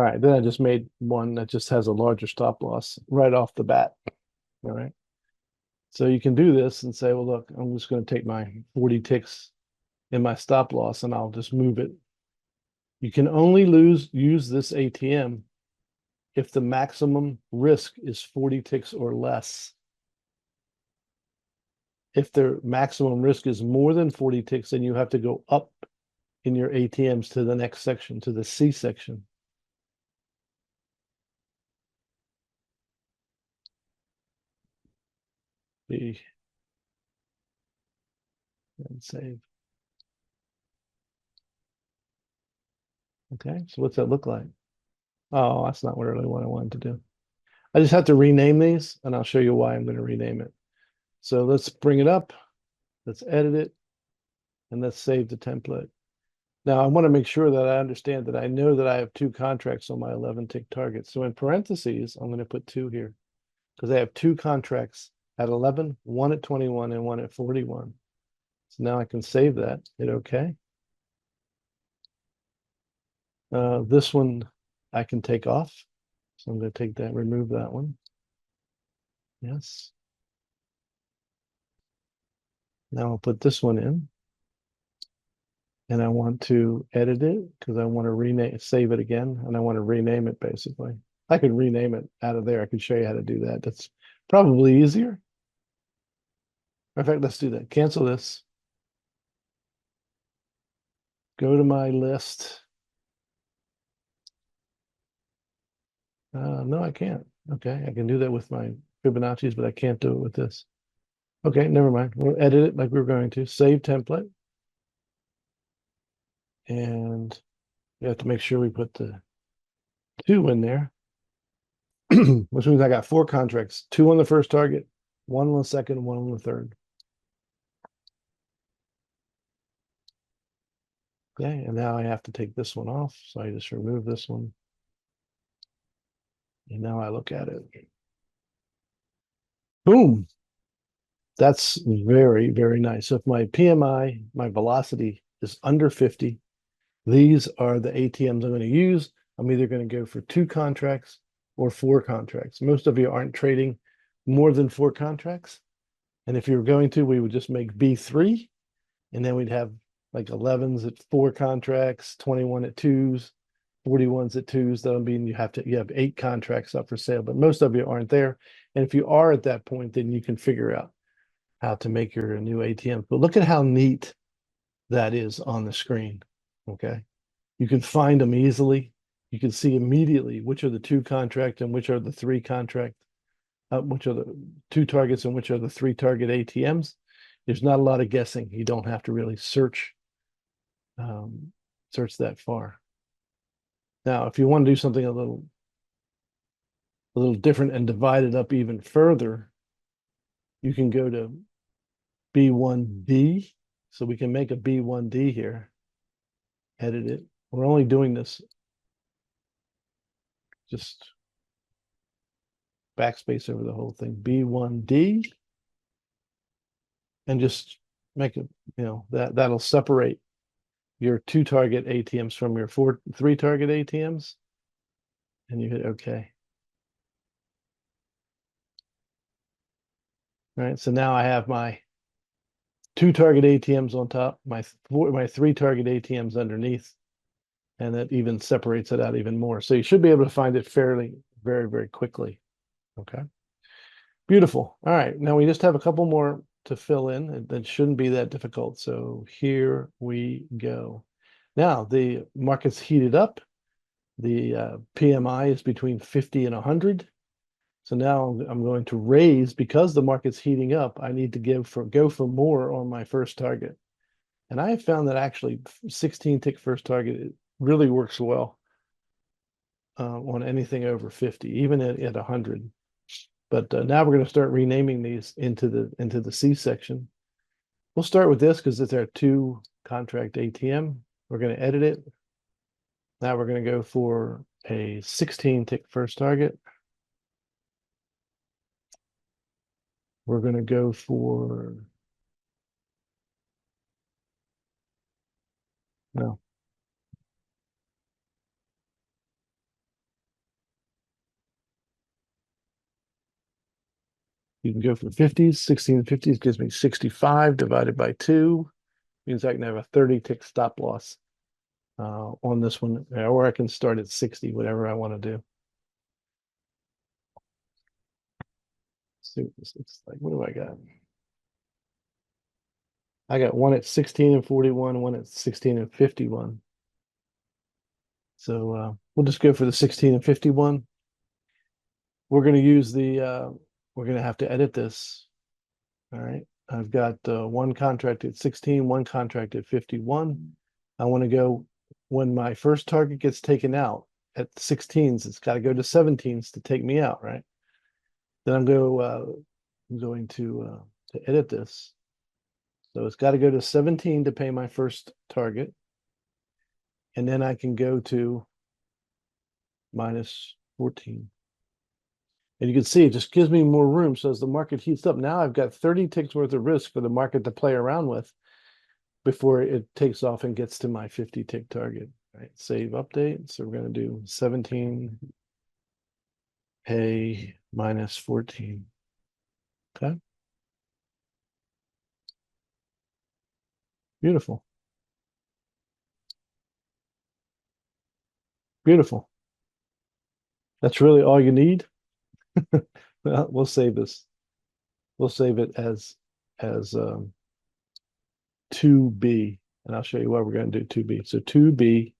All right, then I just made one that just has a larger stop loss right off the bat. All right. So you can do this and say, well, look, I'm just going to take my 40 ticks in my stop loss and I'll just move it. You can only use this ATM if the maximum risk is 40 ticks or less. If the maximum risk is more than 40 ticks, then you have to go up in your ATMs to the next section, to the C section. B and save. Okay, so what's that look like? Oh, that's not really what I wanted to do. I just have to rename these, and I'll show you why I'm going to rename it. So let's bring it up. Let's edit it, and let's save the template. Now, I want to make sure that I understand that I know that I have two contracts on my 11 tick target. So in parentheses, I'm going to put 2 here because I have 2 contracts at 11, one at 21, and one at 41. So now I can save that, hit OK. This one I can take off. So I'm going to take that, remove that one. Yes. Now I'll put this one in. And I want to edit it because I want to rename, save it again, and I want to rename it basically. I could rename it out of there. I could show you how to do that. That's probably easier. In fact, let's do that. Cancel this. Go to my list. No, I can't. Okay, I can do that with my Fibonacci's, but I can't do it with this. Okay, never mind. We'll edit it like we were going to. Save template. And we have to make sure we put the 2 in there, which means I got 4 contracts, 2 on the first target, 1 on the second, 1 on the third. Okay, and now I have to take this one off. So I just remove this one. And now I look at it. Boom. That's very, very nice. So if my PMI, my velocity is under 50, these are the ATMs I'm going to use. I'm either going to go for 2 contracts or 4 contracts. Most of you aren't trading more than 4 contracts. And if you were going to, we would just make B3, and then we'd have like 11s at 4 contracts, 21 at 2s, 41s at 2s. That'll mean you have 8 contracts up for sale, but most of you aren't there. And if you are at that point, then you can figure out how to make your new ATM. But look at how neat that is on the screen. Okay. You can find them easily. You can see immediately which are the 2 contract and which are the 3 contract, which are the 2 targets and which are the 3 target ATMs. There's not a lot of guessing. You don't have to really search that far. Now, if you want to do something a little different and divide it up even further, you can go to B1D. So we can make a B1D here, edit it. We're only doing this, just backspace over the whole thing, B1D, and just make it, that'll separate your 2 target ATMs from your 3 target ATMs, and you hit OK. All right, so now I have my 2 target ATMs on top, my 3 target ATMs underneath, and that even separates it out even more. So you should be able to find it fairly, very, very quickly. Okay. Beautiful. All right, now we just have a couple more to fill in. That shouldn't be that difficult. So here we go. Now the market's heated up. The PMI is between 50 and 100. So now I'm going to raise, because the market's heating up, I need to go for more on my first target. And I have found that actually 16 tick first target, it really works well on anything over 50, even at 100. But now we're going to start renaming these into the C section. We'll start with this because it's our 2 contract ATM. We're going to edit it. Now we're going to go for a 16 tick first target. We're going to go for, no. You can go for 50s. 16 50s gives me 65 divided by 2. Means I can have a 30 tick stop loss on this one, or I can start at 60, whatever I want to do. Let's see what this looks like. What do I got? I got one at 16 and 41, one at 16 and 51. So we'll just go for the 16 and 51. We're going to use we're going to have to edit this. All right. I've got one contract at 16, one contract at 51. I want to go when my first target gets taken out at 16s, it's got to go to 17s to take me out, right? Then I'm going to edit this. So it's got to go to 17 to pay my first target. And then I can go to minus 14. And you can see it just gives me more room. So as the market heats up, now I've got 30 ticks worth of risk for the market to play around with before it takes off and gets to my 50 tick target. Right? Save update. So we're going to do 17 pay minus 14. Okay. Beautiful. Beautiful. That's really all you need. Well, we'll save this. We'll save it as 2B, and I'll show you what we're going to do 2B. So 2B.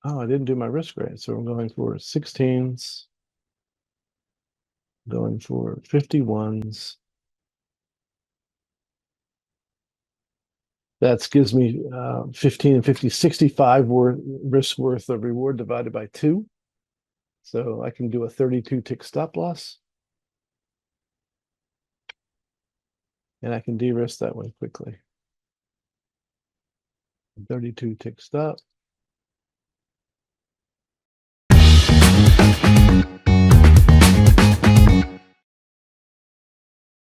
Oh, I didn't do my risk rate. So I'm going for 16s, going for 51s. That gives me 15 and 50, 65 risk worth of reward divided by 2. So I can do a 32 tick stop loss. And I can de-risk that one quickly. 32 tick stop.